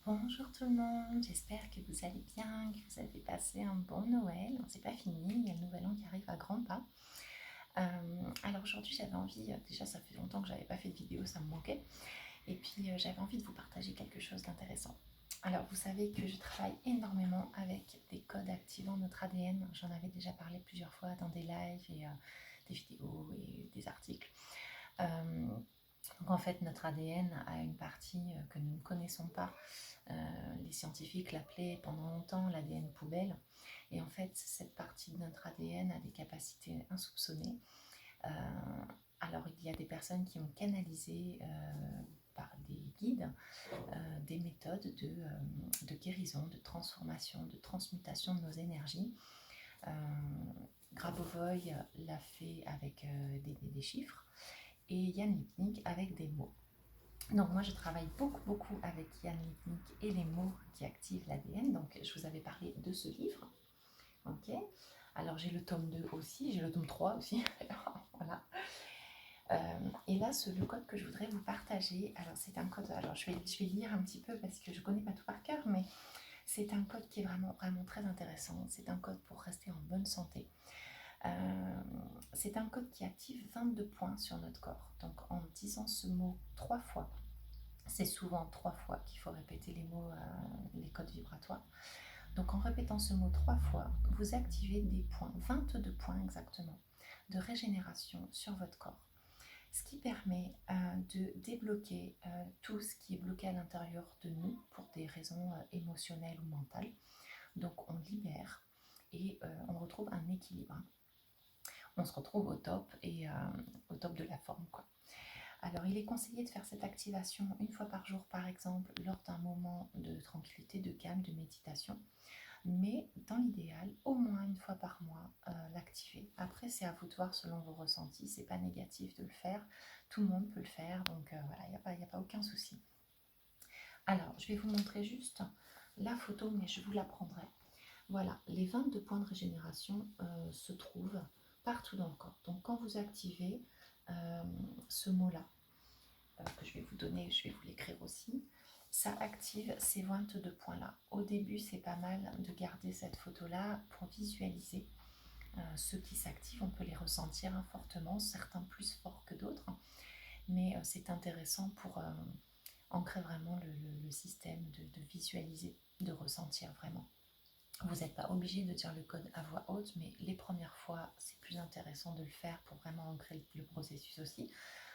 Bonjour tout le monde, j'espère que vous allez bien, que vous avez passé un bon Noël. C'est pas fini, il y a le nouvel an qui arrive à grands pas. Alors aujourd'hui j'avais envie, déjà ça fait longtemps que j'avais pas fait de vidéo, ça me manquait. Et puis j'avais envie de vous partager quelque chose d'intéressant. Alors vous savez que je travaille énormément avec des codes activant notre ADN. J'en avais déjà parlé plusieurs fois dans des lives et des vidéos et des articles. Donc en fait, notre ADN a une partie que nous ne connaissons pas. Les scientifiques l'appelaient pendant longtemps l'ADN poubelle. Et en fait, cette partie de notre ADN a des capacités insoupçonnées. Euh, alors, il y a des personnes qui ont canalisé par des guides des méthodes de guérison, de transformation, de transmutation de nos énergies. Euh, Grabovoi l'a fait avec des chiffres et Yann Lipnik avec des mots. Donc moi je travaille beaucoup avec Yann Lipnik et les mots qui activent l'ADN. Donc je vous avais parlé de ce livre. Ok. Alors j'ai le tome 2 aussi, j'ai le tome 3 aussi. Voilà. Et là, le code que je voudrais vous partager, alors c'est un code, alors je vais lire un petit peu parce que je ne connais pas tout par cœur, mais c'est un code qui est vraiment très intéressant. C'est un code pour rester en bonne santé. C'est un code qui active 22 points sur notre corps. Donc en disant ce mot 3 fois, c'est souvent 3 fois qu'il faut répéter les mots, les codes vibratoires. Donc en répétant ce mot 3 fois, vous activez des points, 22 points exactement, de régénération sur votre corps. Ce qui permet de débloquer tout ce qui est bloqué à l'intérieur de nous pour des raisons émotionnelles ou mentales. Donc on libère et on retrouve un équilibre. On se retrouve au top et au top de la forme, quoi. Alors, il est conseillé de faire cette activation une fois par jour, par exemple, lors d'un moment de tranquillité, de calme, de méditation. Mais dans l'idéal, au moins une fois par mois, l'activer. Après, c'est à vous de voir selon vos ressentis. C'est pas négatif de le faire. Tout le monde peut le faire. Donc, voilà, il n'y a pas aucun souci. Alors, je vais vous montrer juste la photo, mais je vous la prendrai. Voilà, les 22 points de régénération se trouvent partout dans le corps. Donc, quand vous activez ce mot-là, que je vais vous donner, je vais vous l'écrire aussi, ça active ces 22 points-là. Au début, c'est pas mal de garder cette photo-là pour visualiser ceux qui s'activent. On peut les ressentir fortement, certains plus forts que d'autres, mais c'est intéressant pour ancrer vraiment le système, de visualiser, de ressentir vraiment. Vous n'êtes pas obligé de dire le code à voix haute, mais les premières fois, c'est plus intéressant de le faire pour vraiment ancrer le processus aussi.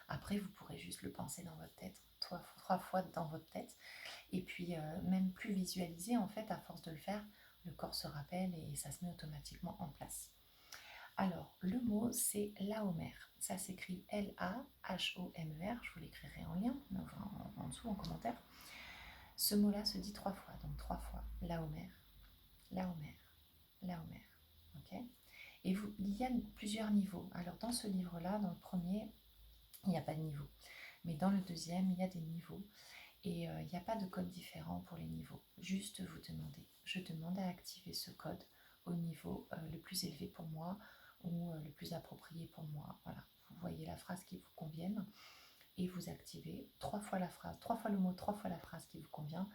Après, vous pourrez juste le penser dans votre tête, trois fois dans votre tête. Et puis, même plus visualiser, en fait, à force de le faire, le corps se rappelle et ça se met automatiquement en place. Alors, le mot, c'est Laomer. Ça s'écrit Lahomer. Je vous l'écrirai en lien, en dessous, en commentaire. Ce mot-là se dit 3 fois, donc 3 fois. Laomer, Laomer, Laomer. Ok. Et il y a plusieurs niveaux. Alors, dans ce livre-là, dans le premier, il n'y a pas de niveau. Mais dans le deuxième, il y a des niveaux. Et il n'y a pas de code différent pour les niveaux. Juste vous demandez. Je demande à activer ce code au niveau le plus élevé pour moi ou le plus approprié pour moi. Voilà. Vous voyez la phrase qui vous convienne et vous activez 3 fois la phrase, 3 fois le mot, 3 fois la phrase qui vous convient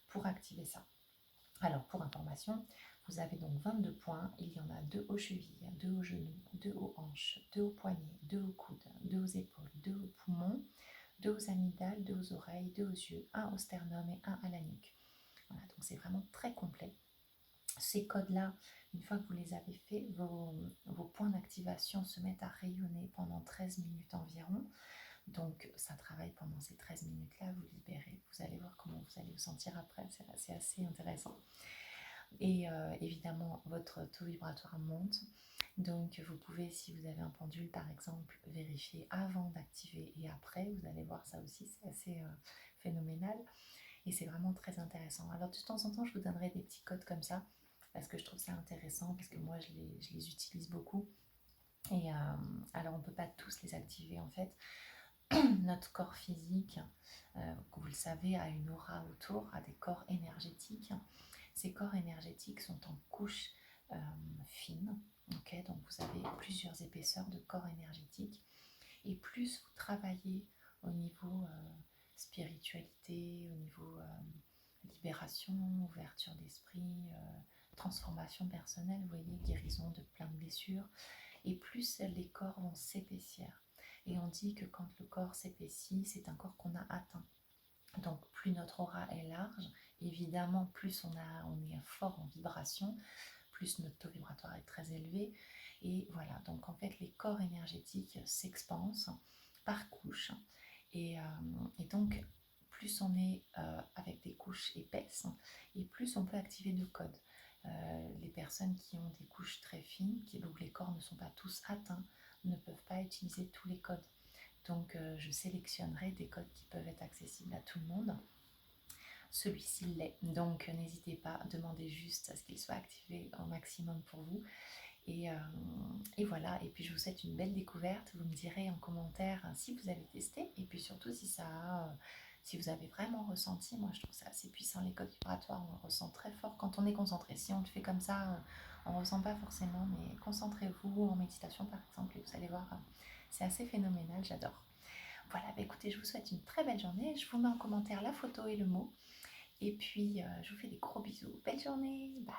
pour activer ça. Alors, pour information, vous avez donc 22 points. Il y en a 2 aux chevilles, 2 aux genoux, 2 aux hanches, 2 aux poignets, 2 aux coudes, 2 aux épaules, 2 aux poumons, 2 aux amygdales, 2 aux oreilles, 2 aux yeux, 1 au sternum et 1 à la nuque. Voilà, donc c'est vraiment très complet. Ces codes-là, une fois que vous les avez faits, vos points d'activation se mettent à rayonner pendant 13 minutes environ. Donc ça travaille pendant ces 13 minutes-là, vous libérez. Vous allez voir comment vous allez vous sentir après, c'est assez intéressant. Et évidemment, votre taux vibratoire monte. Donc vous pouvez, si vous avez un pendule par exemple, vérifier avant d'activer et après. Vous allez voir ça aussi, c'est assez phénoménal. Et c'est vraiment très intéressant. Alors de temps en temps, je vous donnerai des petits codes comme ça, parce que je trouve ça intéressant, parce que moi, je les utilise beaucoup. Et alors on ne peut pas tous les activer en fait. Notre corps physique, vous le savez, a une aura autour, a des corps énergétiques. Ces corps énergétiques sont en couches fines. Okay, donc vous avez plusieurs épaisseurs de corps énergétiques. Et plus vous travaillez au niveau spiritualité, au niveau libération, ouverture d'esprit, transformation personnelle, vous voyez, guérison de plein de blessures. Et plus les corps vont s'épaissir. Et on dit que quand le corps s'épaissit, c'est un corps qu'on a atteint. Donc plus notre aura est large, évidemment plus on est fort en vibration, plus notre taux vibratoire est très élevé. Et voilà, donc en fait les corps énergétiques s'expansent par couches. Et donc plus on est avec des couches épaisses, et plus on peut activer de codes. Les personnes qui ont des couches très fines, où les corps ne sont pas tous atteints, ne peuvent pas utiliser tous les codes. Donc je sélectionnerai des codes qui peuvent être accessibles à tout le monde. Celui-ci l'est, donc n'hésitez pas, demandez juste à ce qu'il soit activé au maximum pour vous. Et voilà, et puis je vous souhaite une belle découverte. Vous me direz en commentaire si vous avez testé, et puis surtout si vous avez vraiment ressenti. Moi je trouve ça assez puissant, les codes vibratoires, on le ressent très fort quand on est concentré. Si on le fait comme ça, on ne ressent pas forcément, mais concentrez-vous en méditation par exemple, et vous allez voir, c'est assez phénoménal, j'adore. Voilà, bah écoutez, je vous souhaite une très belle journée. Je vous mets en commentaire la photo et le mot. Et puis, je vous fais des gros bisous. Belle journée, bye.